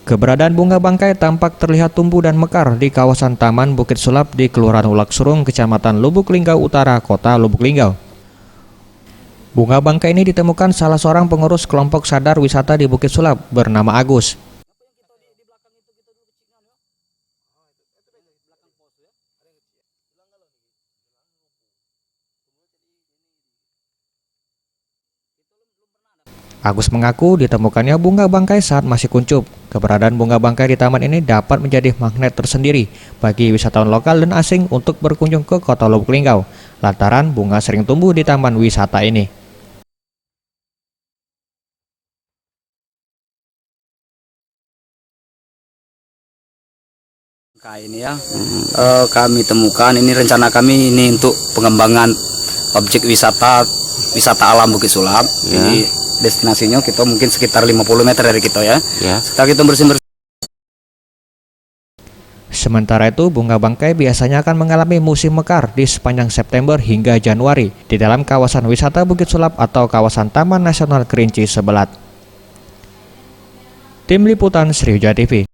Keberadaan bunga bangkai tampak terlihat tumbuh dan mekar di kawasan Taman Bukit Sulap di Kelurahan Ulak Surung, Kecamatan Lubuk Linggau Utara, Kota Lubuk Linggau. Bunga bangkai ini ditemukan salah seorang pengurus kelompok sadar wisata di Bukit Sulap bernama Agus. Agus mengaku ditemukannya bunga bangkai saat masih kuncup. Keberadaan bunga bangkai di taman ini dapat menjadi magnet tersendiri bagi wisatawan lokal dan asing untuk berkunjung ke Kota Lubuk Linggau, lantaran bunga sering tumbuh di taman wisata ini. Ini ya, kami temukan ini rencana kami ini untuk pengembangan objek wisata alam Bukit Sulap. Ya. Jadi destinasinya kita mungkin sekitar 50 meter dari kita ya. Setelah kita bersih-bersih. Sementara itu, bunga bangkai biasanya akan mengalami musim mekar di sepanjang September hingga Januari di dalam kawasan wisata Bukit Sulap atau kawasan Taman Nasional Kerinci Sebelat. Tim Liputan Sriwijaya TV.